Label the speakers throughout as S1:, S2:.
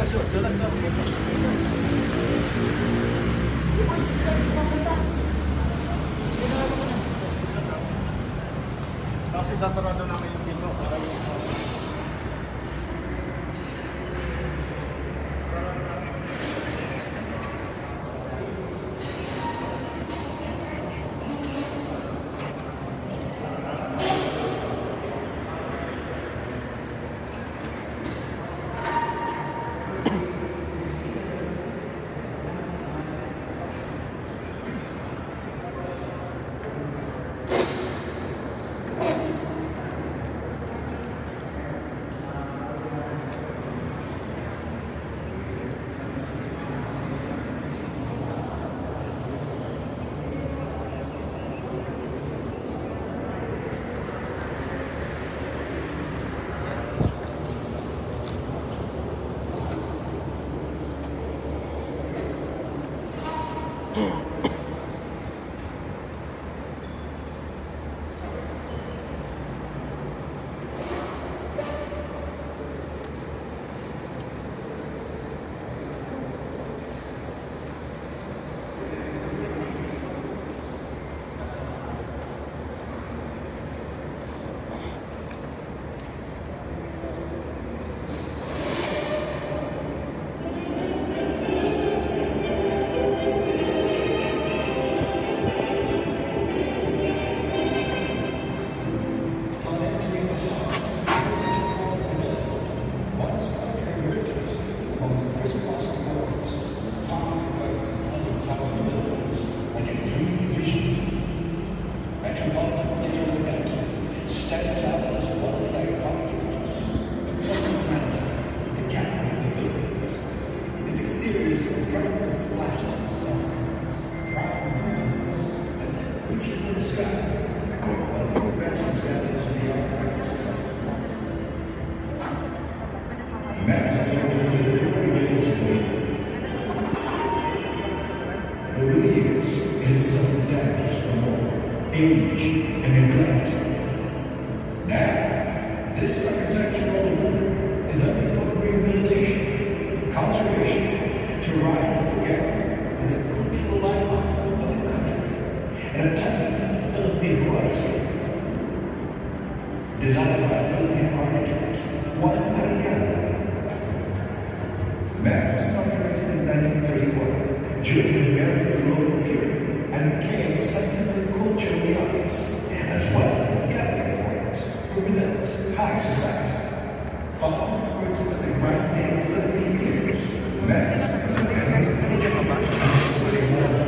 S1: Kasi sasarado namin yung pinto para yung
S2: age, and neglect. Now, this architectural wonder is undergoing rehabilitation, conservation, to rise again as a cultural icon of the country and a testament to Filipino artistry. Designed by Filipino architect Juan Arellano. The man was inaugurated in 1931 during the American colonial period and became a center for culture in the arts, as well as a gathering point for Manila's high society. Following referred to as the Grand Day of Philippine Theaters, the Met was a venue for culture and civic events,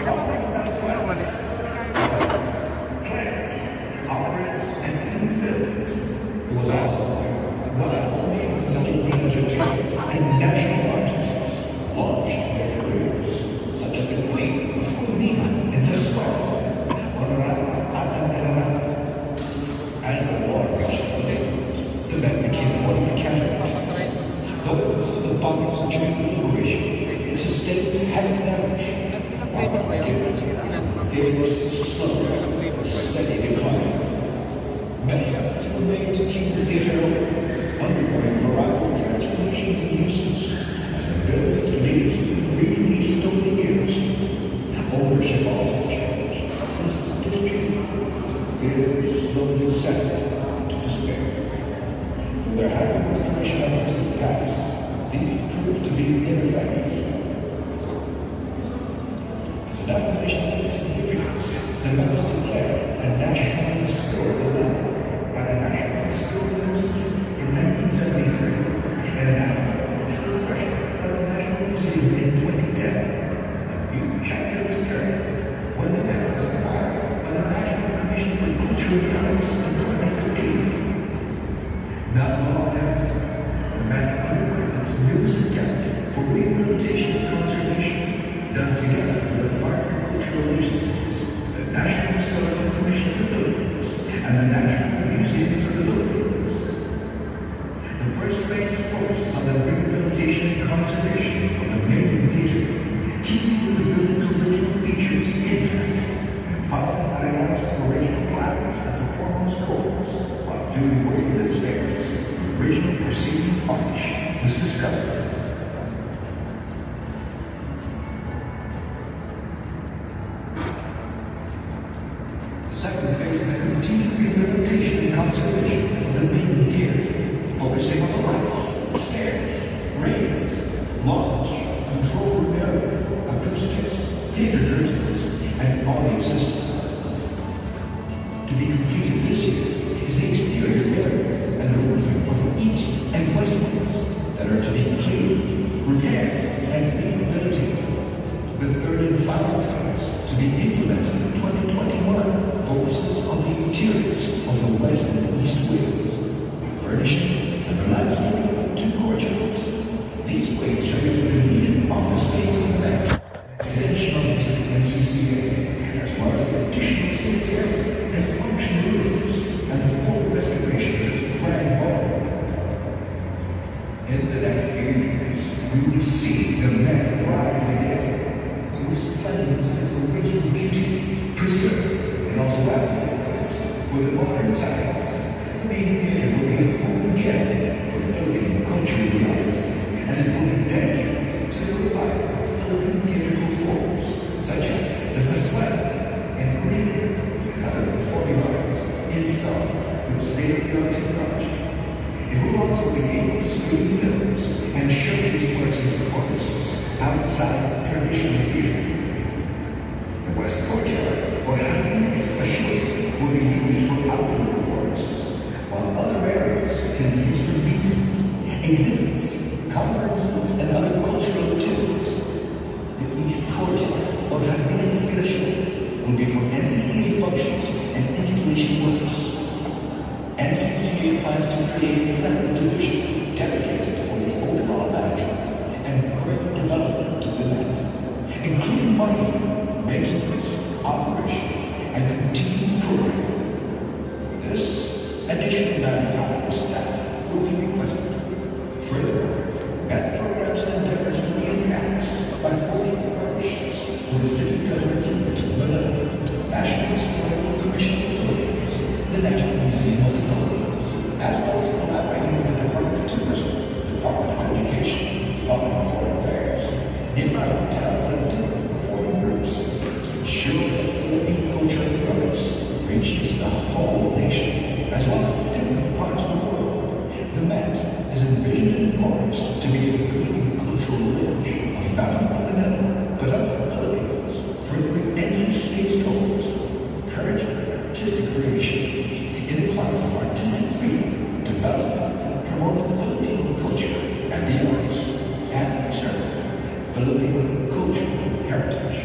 S2: offering satisfactory plays, operas, and even films. It was also one of only Philippine entertainment and national artists launched their careers, such as the Queen of Kundiman in Saswaro, Honorata Adan de la Rama. As the war reached the neighborhood, the men became one of the casualties. Though it was the bodies during the liberation, it sustained heavy damage. While forgiven, the theater's slow but steady decline. Many efforts were made to keep the theater open, undergoing a variety of transformations and uses, as the buildings leased and re-leased over the years. Ownership also changed, and as the district, as the theater slowly settled into despair. From their high restoration efforts in the past, these proved to be ineffective. As an affirmation of its significance, the Met was declared a national historical landmark by the National Historical Institute in 1973 and an annual cultural treasure by the National Museum in 2010. A new chapter was turned when the Met was acquired by the National Commission for Cultural Arts in 2015. Not long after, the Met underwent its newest attempt for rehabilitation and conservation, done together with the partner cultural agencies, the National Historical Commission for the Philippines and the National Museums of the Philippines. The first phase focuses on the rehabilitation and conservation of the main theater, keeping with the building's original features intact, and following Arellano's original plans as the foremost goals, while doing away with its failures, the original perceived arch was discovered. we will see the man rise again. He was planning its original beauty, preserved and also advocated for the modern times. The main theater will be a home again for Philippine cultural arts, as it will be dedicated to the revival of Philippine theatrical forms, such as the Saswat and Kulitin, and other performing arts, installed with state-of-the-art technology. It will also be able to screen films and showcase works and performances outside traditional theater. The West Courtyard, or Hanging Expression, will be used for outdoor performances, while other areas can be used for meetings, exhibits, conferences, and other cultural activities. The East Courtyard, or Hanging Expression, will be for NCCA functions and installation works. NCCA plans to create a separate division dedicated for the overall management and further development of the net, including marketing, maintenance, operation, and continuing programming. For this, additional manpower and staff will be requested. Furthermore, net programs and endeavors will be enhanced by forging partnerships with the City Government Unit of Manila, National Historical Commission of the Philippines, the National Museum of the Philippines, as well as collaborating with the Department of Tourism, Department of Education, Department of Foreign Affairs, nearby towns and different performing groups to ensure that Philippine culture and arts reaches the whole nation, as well as different parts of the world. The Met is envisioned and poised to be a good cultural lineage of not only Manila, but of the Philippines, furthering NCCA's goals, encouraging artistic creation in the climate of artistic freedom, development, promoting the Filipino culture and the arts, and preserving Filipino cultural heritage.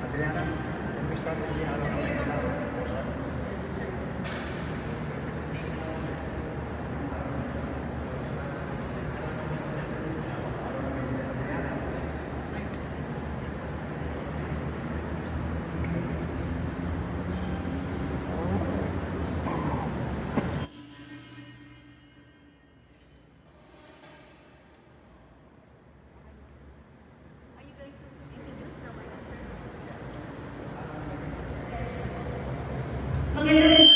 S1: Adriana, ¿cómo estás?
S3: Magandang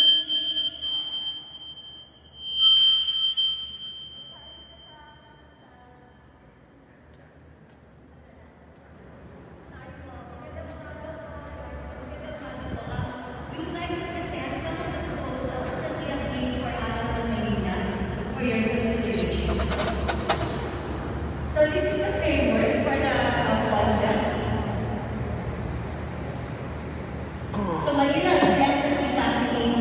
S3: we would like to present some of the proposals that we have made for Aral Manila for your consideration. So this is the framework for the concepts. So Manila is endlessly fascinating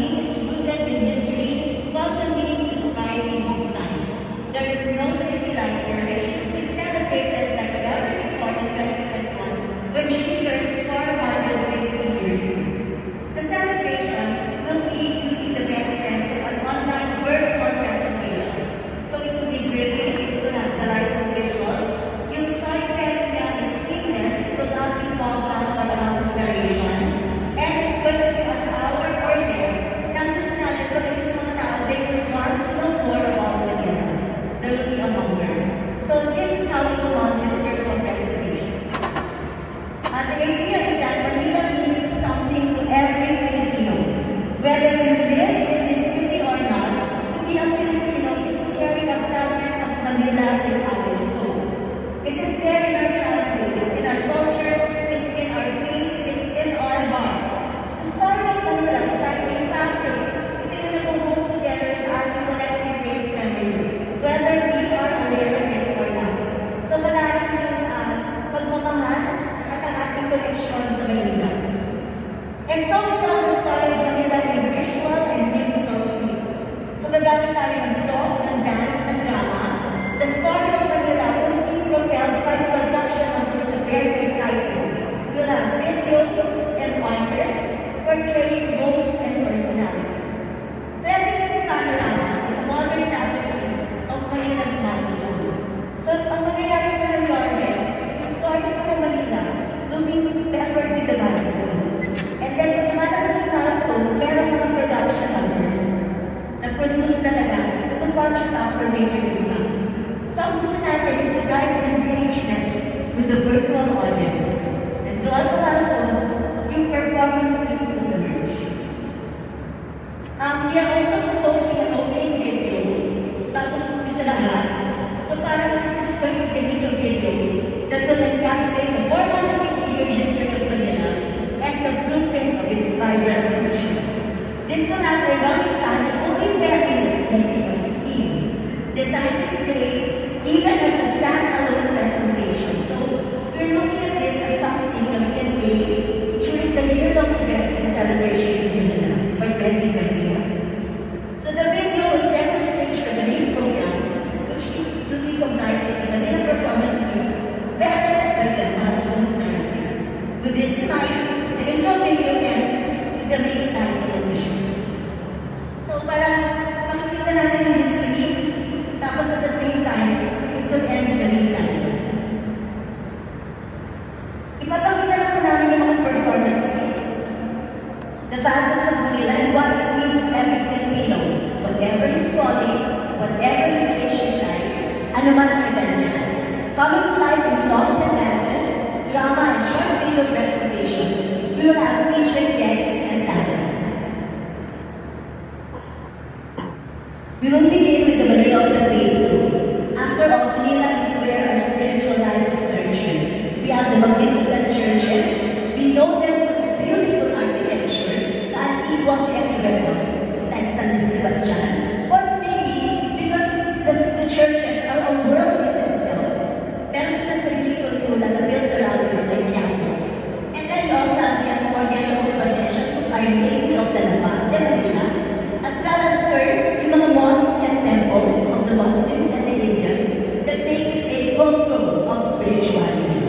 S4: lahat. So parang this is going to be a little video that will encapsulate the 450-year history of Manila and the blueprint of its vibrant future. This will have a running time of only 10 minutes, maybe 15, designed to play even as a standalone presentation. So we're looking at this as something that we can play during the year-long events and celebrations in Manila by 2021. So the video will set the stage for the main program, which will be comprised of the Manila Performance Suites, better than the milestones narrative. With this in mind, the intro video ends with the main title of the show. So parang makikita natin yung history, tapos at the same time, it will end with the main title. Ipapakita lang po namin yung mga performance suites, the facets of Manila and what it means to every Filipino, whatever his calling, whatever his station life, anuman ang edad niya. Coming to life in songs and dances, drama and short video presentations, we will have featured guests and talents. We will begin with the Manila of the Faithful. After all, Manila is where our spiritual life is nurtured. We have the magnificent churches. We know them for the beautiful architecture, the unequaled cathedrals, like San Sebastian, or maybe because the churches are a world in themselves. Pero sila sa kultura na built around it like Quiapo. And then we also have the unforgettable processions of Our Lady of the Lapad, Manila, as well as yung mga mosques and temples of the Muslims and the Indians that make it a fulcrum of spirituality.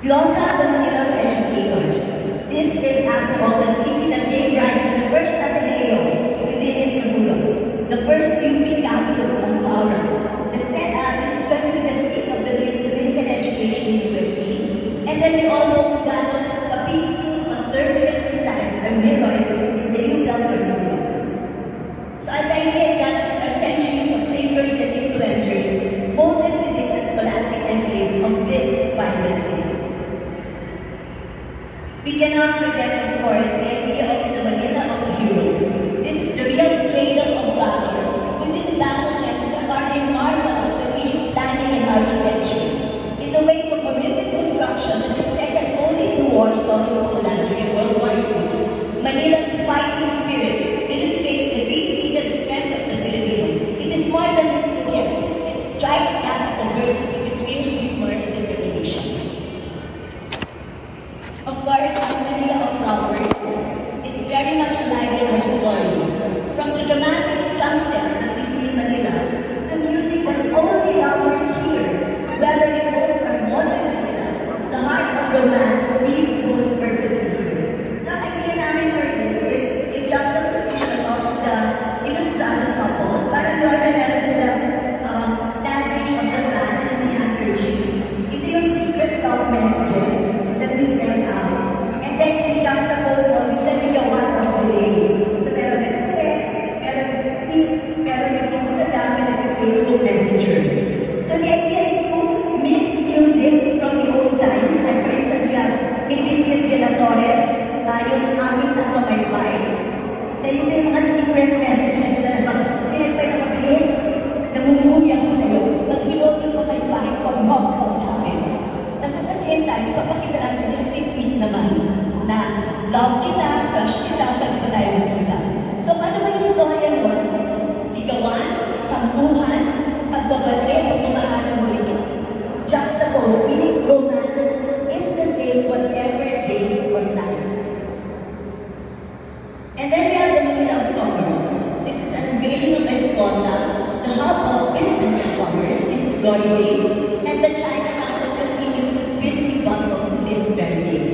S4: We also have the Manila of Educators. This is, after all, the city that gave rise to the first Ateneo within Intramuros, the first UP campus on Paura. This is going to be the seat of the Dominican Education University. And then we all know that the peaceful and turbulent lives are mirrored in the new Belgrade. So the idea is that these are centuries of thinkers and influencers molded within the scholastic enclaves of this vibrant city. We cannot forget, of course, the idea of the Manila of heroes. This is the real cradle of valor within battlements that are in marvel of strategic planning and architecture. In the wake of horrific destruction that is second only to Warsaw in Poland during World War II, Manila's fighting spirit illustrates the deep-seated strength of the Filipino. It is more than resilient. It strikes at adversity with fierce humor and determination. Of course, the Manila of Flowers is very much alive in our story. From the dramatic sunsets that we see in Manila, the music that only offers here, whether in old or modern Manila, the heart of romance beats most perfectly here. So ang idea namin for this is a juxtaposition of the Ilustrado couple. Parang Lorna meron silang language of the land and the handkerchief. Ito yung secret love messages that we send out. And then i-juxtapose mo with the ligawan of the day. So meron yung text, meron yung tweet, meron yung Instagram, meron yung Facebook Messenger. So the idea is to mix music from the old times. Like for instance, you have maybe Silvia Torres, yung aming na pamaypay. Na ito yung mga secret messages na naman. Pinagpay na mabilis, namumuhi ako sa'yo. Nag-hinod yung pamaypay, pag-hog ako sa akin. Tapos at the same time, papakita natin yung tweet naman na love kita, crush kita, pwede pa tayo magkita. So ano ba yung storya nun? Ligawan, tampuhan, pagbabalik, pagmamahal ng muli. Juxtapose, meaning romance is the same whatever day or time. And then we have the Manila of Commerce. This is an unveiling of Escota, the hub of business and commerce in its glory days, and the Chinatown that continues its busy bustle to this very day.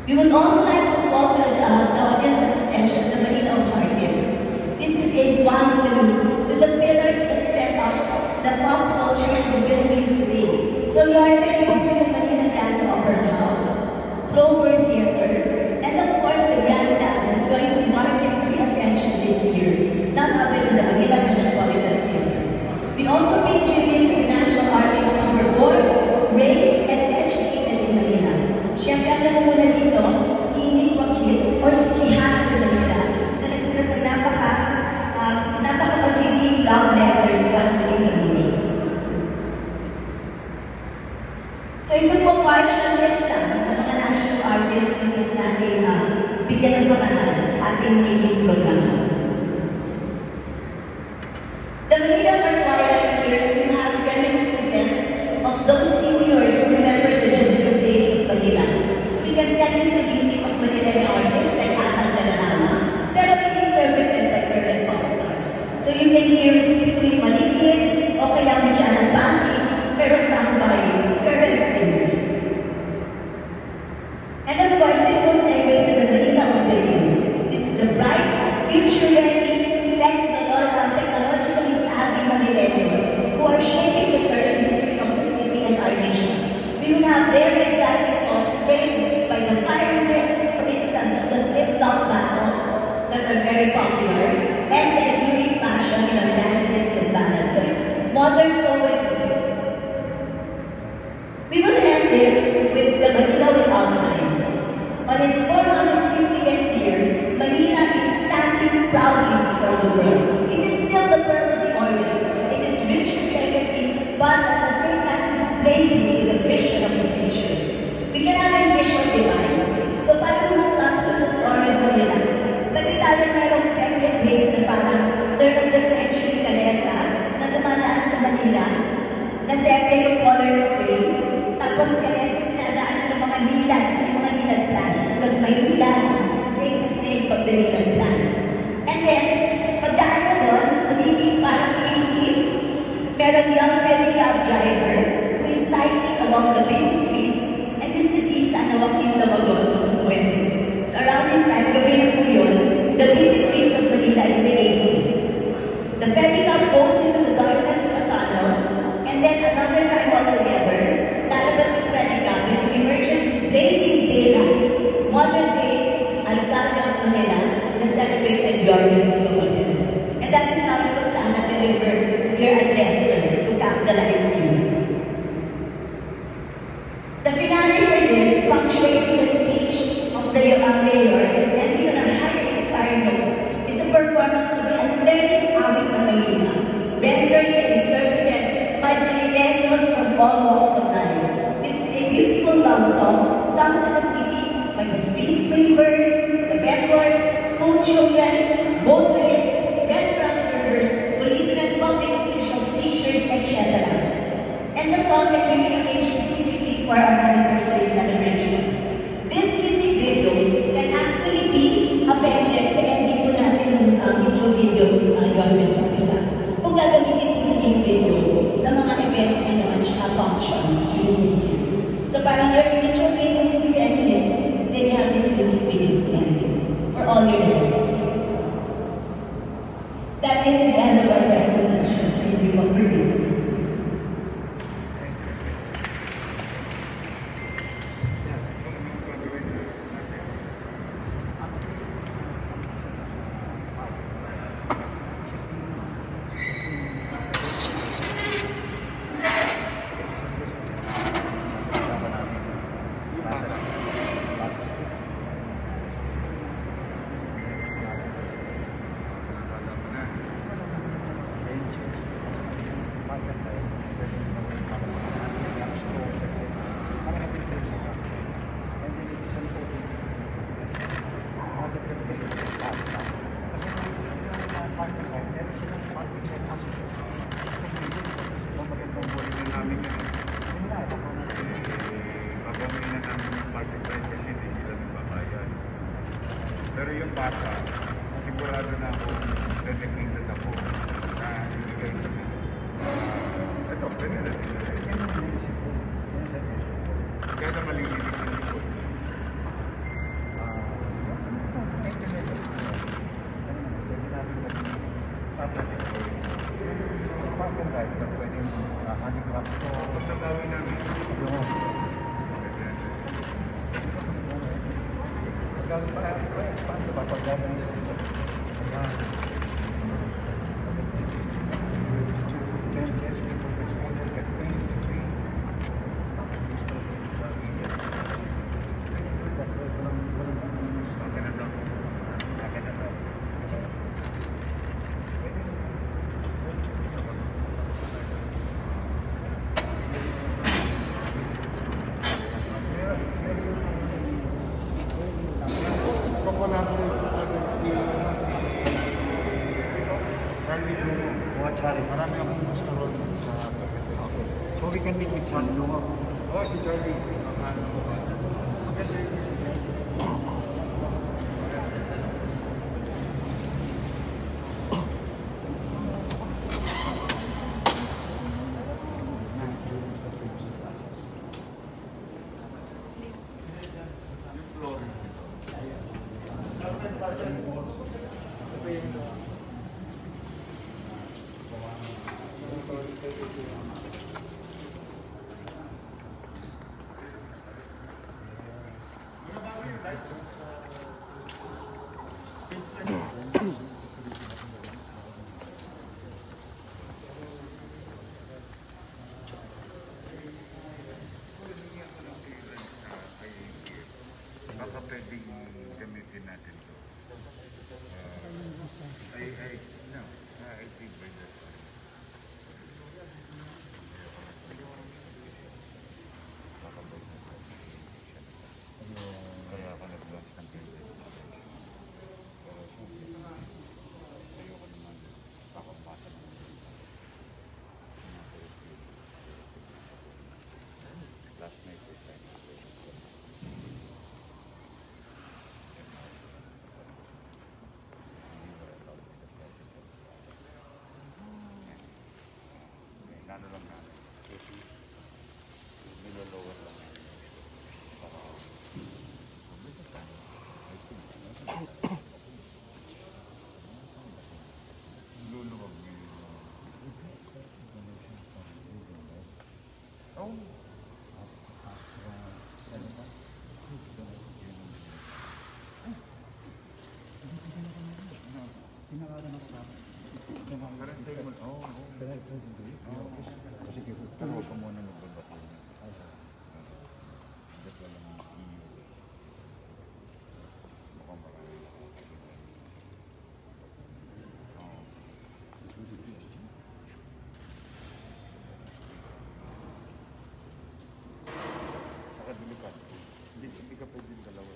S4: We would also like to call the audience's attention to the Manila of Artists. This is a one salute to the pillars that set up the pop culture in the Philippines today. So you are very popular in Manila Grand Opera House, Clover Theater, and of course the Grand Dam that's going to mark its re-ascension this year, none other than the Manila Metropolitan Theater. We also pay tribute to the national artists who were born, raised, and educated in Manila. Siyempre, ang muna dito, si Nick Wakil or si Kihana de Manila, na nagsulat ng napaka ating meeting programa. The Manila for twilight years will have reminiscences of those seniors who remember the juvenile days of Manila. So we can set this to music of Manilan artists like Atang Dalanama, pero reinterpreted by current pop stars. So you can hear between Maligid o kaya Michelle Basi, pero sung by current singers. And of course, this will segue to the Manila of the year. This is the bright, future-ready, technologically savvy Manileños who are shaping the current history of the city and our nation. We will have their exciting thoughts framed by the pyramid, for instance, of the flip-flop battles that are very popular, and the enduring passion in our dances and ballads. So it's modern poetry. We will end this with the Manila without time. On its 450th year, Manila is standing proudly before the world. It is still the pearl of the Orient. It is rich in legacy, but at the same time it is blazing with the vision of the future. We can have a visual device. So paano lumutang through the story of Manila? Pati tayo mayroong second wave na parang turn of the century kalesa na dumadaan sa Manila, na second yung color of phrase, tapos kalesa pinadaan ng mga nilad plants, because Maynila takes its name from the nilad plants. And then, pagdaan mo doon, magiging parang 80s, meron young pedicab driver who is cycling along the busy streets, and this is Isa na Joaquin Damagos of the Puente. So around this time, gawin po yun, the busy streets of Manila in the 80s. The pedicab goes into the darkness of a tunnel, and then another time altogether, lalabas yung pedicab, and it emerges blazing daylight, modern day, alcalde of Manila, na celebrated Yormes Manila. And that is how we will sana deliver your address, sir, to capitalize you. The finale for this, punctuating the speech of the mayor, and even a higher inspiring note, is a performance of the unending awit ng Manila, rendered and interpreted by Manileños from all walks of life. This is a beautiful love song sung to the city by the street sweepers, the vendors, school children, motorists, restaurant servers, policemen, public officials, teachers, etc. And the song can be rearranged specifically for our anniversary celebration. This music video can actually be appended sa ending po natin ng video videos yung sa isa. Kung gagamitin po yung video sa mga events ninyo at saka functions during the year. So parang your video will be 10 minutes, then you have this music video for all your events. That is the end of our presentation. Thank you for listening.
S1: Pero yung bata, sigurado na ako, dedicated ako na ibigay ko. Ito, pwede na din. Kaya na malililig yung likod. Pagkatawin namin. Paano ba pagdadaan nito?
S5: Collaborate with
S1: Charlie Lugo.
S5: Oh, Charlie. Marami akong gusto ron sa Pagkasi. So we can meet with Charlie Lugo.
S1: Oh, si Charlie. Maganda yun. Baka pwedeng gamitin natin ito. No, I think by that time. Baka by that time. Kaya ako nag-launch ng pwede. Pero ayoko naman pakapasa naman. Last night this time. Ano lang namin. Nilolower lang namin. Para luluwag niyo yung oh.
S5: Pinakalan ako namin.
S1: Sige, pero huwag ka muna magbabati niya. Dapat walang iyo. Mukhang marami nakakakita. Saka delikado. Hindi ka pwede yung dalawa.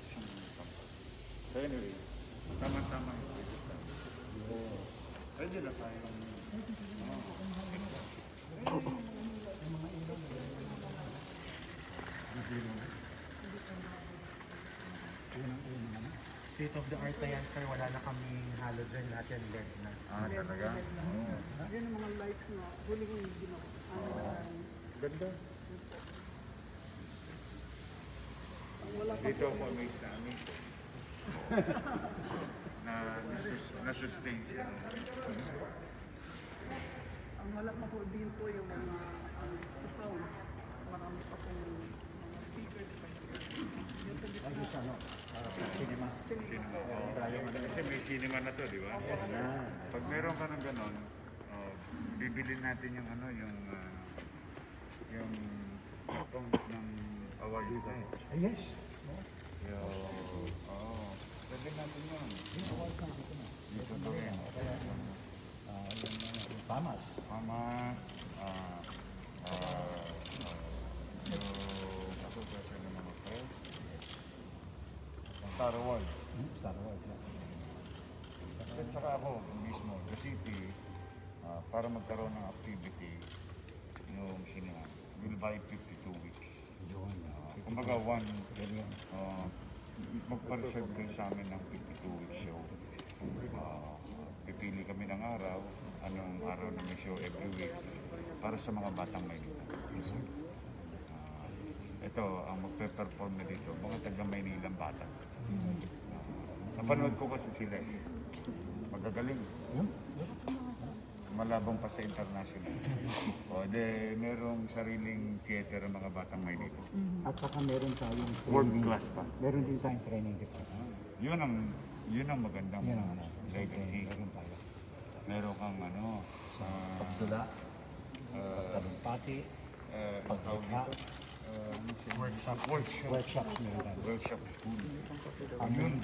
S1: Isang tampas. So anyway, tama-tama yung pwede tayo. Pwede na tayo.
S5: State of the art na yan, sir. Wala na kaming halogen, lahat yan LED na.
S1: Talaga? Oo.
S6: Yan ang mga lights na huling ginawa.
S1: Ganda.
S6: Wala pa
S1: Dito ako amazed na amazed. Na-sustain siya.
S6: ang wala pa po din po yung mga sounds. Marami pa pong mga speakers pa. Yung sa gitna.
S5: Cinema.
S1: Cinema. Kasi may cinema na to, di ba? Pag meron ka ng ganon, bibilin natin yung ano, yung account ng award ito.
S5: Yes.
S1: Pwede natin yun. Dito na rin.
S5: Yung Pamas.
S1: Pamas, ako kasi naman ako. Star Wars.
S5: Star Wars.
S1: At saka ako mismo, the city, para magkaroon ng activity, yung cinema, will buy 52 weeks. Kumbaga magpa-reserve kayo sa amin ng 52 week show. Pipili kami ng araw, anong araw na may show every week, para sa mga batang Maynila. Ito, ang magpe-perform na dito, mga taga-Maynilang bata. Napanood ko kasi sila eh. Magagaling. Malabang pa sa international. Merong sariling theater ang mga batang Maynila.
S5: At saka meron tayong
S1: World class pa.
S5: Meron din tayong training dito.
S1: Yun ang magandang legacy.
S5: Meron tayo.
S1: Meron kang
S5: Sa pagsula, pagtalumpati,
S1: pagkakita,
S5: workshops meron tayo.
S1: workshop school.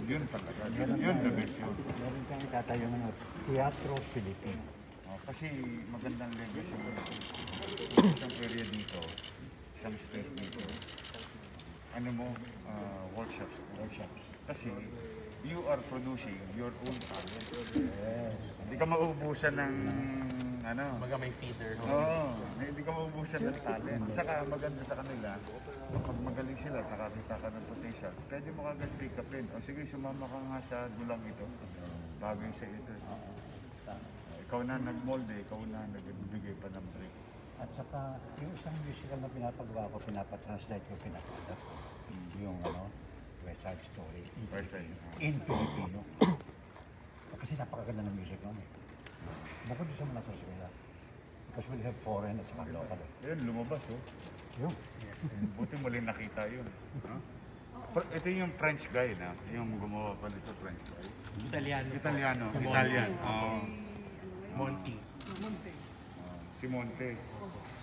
S1: Yun talaga. Yun the best yun.
S5: Meron tayong tatayo ng Teatro Filipino.
S1: Kasi magandang legacy mo. Isang area dito, isang space dito. Workshops. Kasi you are producing your own talent. Hindi ka mauubusan ng ano.
S7: Baga may feeder.
S1: Oo, hindi ka mauubusan ng talent. Saka maganda sa kanila, pag magaling sila, nakakita ka ng potential, pwede mo kagad pick up in. O sige, sumama ka nga sa dulang ito. Bagay sa ito. Ikaw na nag-molde, ikaw na nagbibigay pa ng break.
S5: At saka, yung isang musical na pinapagawa ko, pinapatranslate ko, pinapagawa ko. Yung West Side Story.
S1: West Side.
S5: In Filipino. Kasi napakaganda ng music nun eh. Bukod sa mga saswela. Because we have foreign at saka local.
S1: Ayun, lumabas oh.
S5: Yun.
S1: Buti mo rin nakita yun. Huh? Ito yung French guy na, yung gumawa pa nito French guy.
S7: Italiano.
S1: Italian.
S7: Monty.
S1: Si Monte.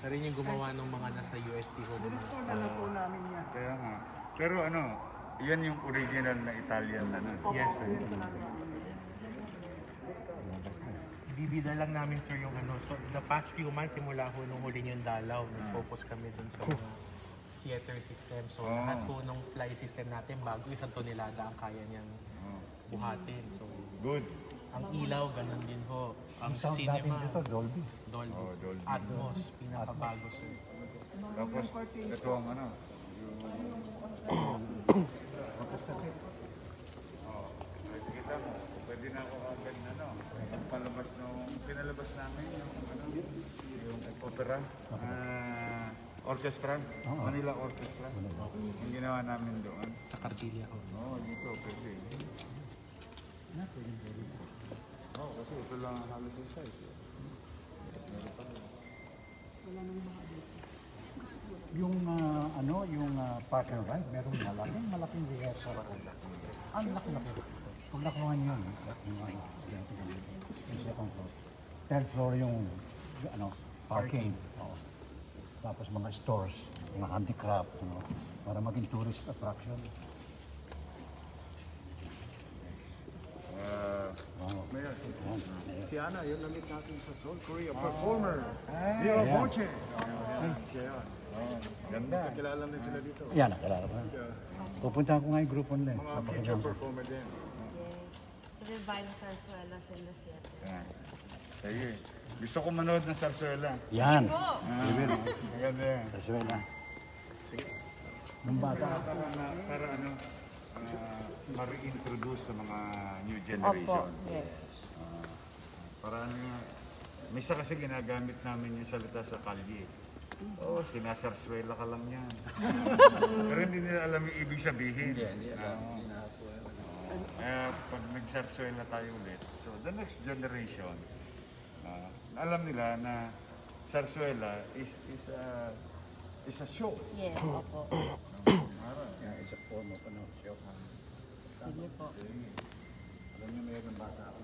S7: Siya rin yung gumawa ng mga nasa UST ko.
S6: Restore na lang po namin yan.
S1: Kaya nga. Pero yan yung original na Italian na nun.
S7: Yes, sir. Ibibida lang namin, sir, yung So, the past few months, simula ho nung huli yung dalaw, nag-focus kami dun sa mga theater system. So, lahat po nung fly system natin, bago 1 tonelada ang kaya niyang buhatin. So,
S1: Good.
S7: ang ilaw, ganun din ho. Ang
S5: Sound natin
S7: cinema,
S5: dito, Dolby.
S7: Dolby.
S1: Dolby.
S7: Atmos, pinakabago, sir.
S1: Tapos, ito ang kita mo, pwede na ako agad palabas nung pinalabas namin yung opera, orchestra, Manila Orchestra. Yung ginawa namin doon.
S7: Sa Cardilla ho.
S1: Dito, pwede. Kasi ito lang halos yung size.
S5: Yung yung park and ride, merong malaking rehearsal. Ang laki-laki. Kung nakuha niyo yun, yung second floor. Third floor yung parking. Tapos mga stores, mga handicraft, para maging tourist attraction.
S8: Si Ana, yun namit natin sa Seoul, Korea. Performer. Viva Voce. Siya yun.
S1: Ganda.
S8: Kilala na sila dito.
S5: Yan, nakilala ko na. Pupunta ko nga yung grupo nila.
S8: Mga future performer din.
S9: Revive Sarsuelas in the theater.
S1: Sige. Gusto ko manood ng Sarsuela.
S5: Yan.
S1: Maganda yan.
S5: Sarsuela. Sige. Nung bata.
S1: Para ma-reintroduce sa mga new generation.
S9: Yes.
S1: Para misa kasi ginagamit namin yung salita sa kalye. Sinasarsuela ka lang yan. Pero hindi nila alam yung ibig sabihin. Pag nagsarsuela tayo ulit, so the next generation, alam nila na sarsuela is a show.
S9: Yes, opo.
S5: It's a form of show.
S9: Sige po.
S5: Alam niyo, mayroon bata ako.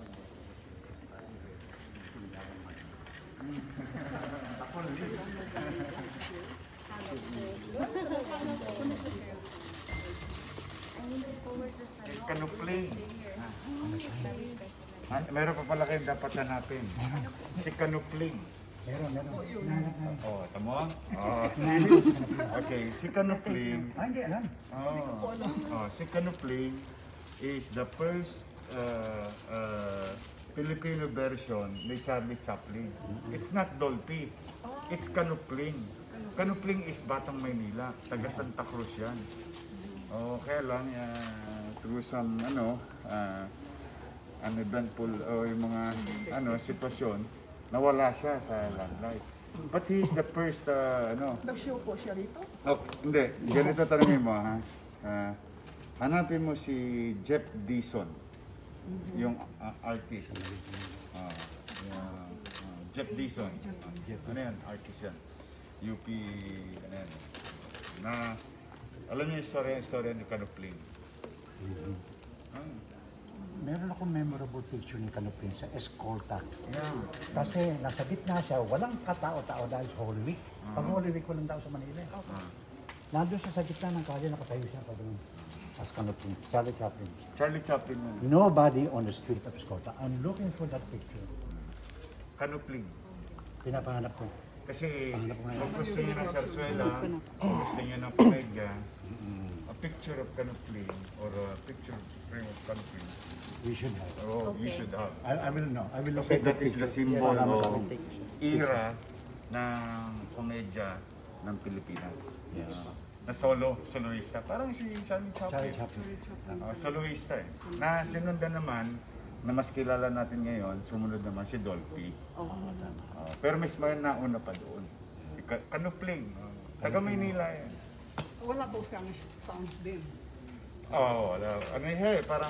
S1: Ako rin. Kanupling. Meron pa pala kayong dapat hanapin. Si Kanupling.
S5: Meron.
S1: Tamo? Okay, si Kanupling.
S5: Hindi alam.
S1: Si Kanupling is the first Filipino version ni Charlie Chaplin. It's not Dolphy. It's Kanupling. Kanupling is Batang Maynila. Taga Santa Cruz yan. Kaya lang, through some, uneventful yung mga, sitwasyon, nawala siya sa limelight. But he is the first,
S6: Nag-show po siya rito.
S1: Hindi. Ganito tanongin mo, ha? Hanapin mo si Jeff Dison, yung artist. Jeff Dison. Ano yan? Artist yan. UP, na, alam niyo yung story ni Kanupling.
S5: Meron akong memorable picture ni Kanupling sa Escolta.
S1: Yeah.
S5: Kasi nasa gitna siya, walang katao-tao dahil sa Holy Week. Pag Holy Week, walang tao sa Manila. Nandun siya sa gitna ng kalye, nakatayo siya pa doon. As Kanupling, Charlie Chaplin.
S1: Charlie Chaplin yun.
S5: Nobody on the street of Escolta. I'm looking for that picture.
S1: Kanupling.
S5: Pinapahanap ko.
S1: Kasi kung gusto niyo ng sarsuela, kung gusto niyo ng pamega, picture of canopiling or a picture frame of canopiling.
S5: We should have.
S1: Oh, you
S9: Okay.
S1: should have.
S5: I will know. I will look
S1: Kasi
S5: at the
S1: that is the
S5: picture.
S1: symbol
S5: Salamat
S1: of
S5: ako.
S1: era ng komedya ng Pilipinas.
S5: Yes.
S1: Na soloista. Parang si Charlie
S5: Charlie
S1: Chaplin.
S5: Chaplin.
S1: Soloista eh. Na sinundan naman, na mas kilala natin ngayon, sumunod naman si Dolphy. Pero mas may nauna pa doon. Si Kanupling. Taga Maynila yan.
S6: Wala po sounds din.
S1: Oo, ano yun, parang...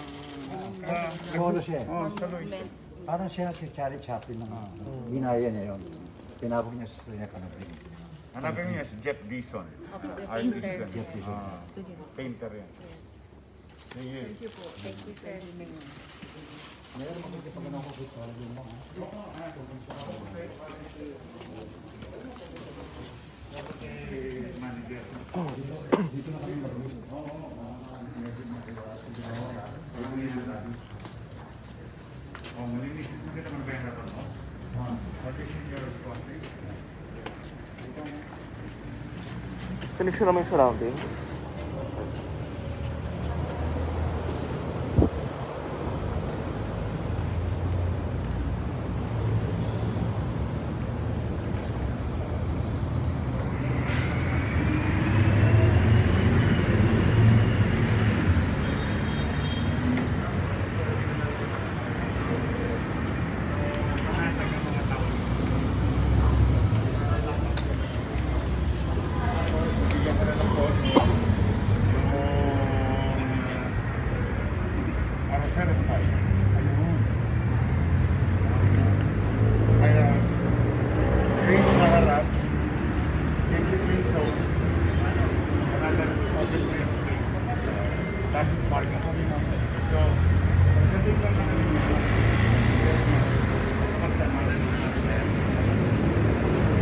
S5: Solo siya.
S1: Soloista.
S5: Parang siya si Charlie Chaplin na ginaya niya yun. Tinapok niya sa kanya kanapin.
S1: Hanapin niyo si Jeff Dison.
S9: painter.
S1: Artist yan.
S5: Jeff Dison.
S1: Painter yan. Sige.
S6: Thank you po. Thank you, sir.
S5: Mayroon mo kasi pag ano ko gusto yung mga.
S1: Manager.
S5: Dito na kami mag-uwi.
S1: Oh, malinis mo kita ng pera ko. What is in your country?
S7: Connection naman yung surrounding.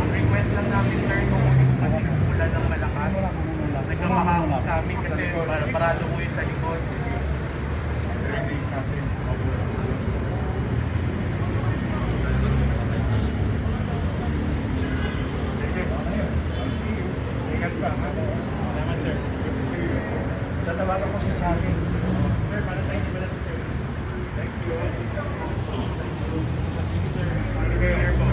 S7: Request lang namin sir kung ulan ng malakas. Nagkamahangin sa amin kasi parado ko yung sa likod. Salamat sir.
S5: Tatawagan ko si Charlie.
S7: Sir, para sa inyo ba natin sir?
S1: Thank you.
S7: Sir,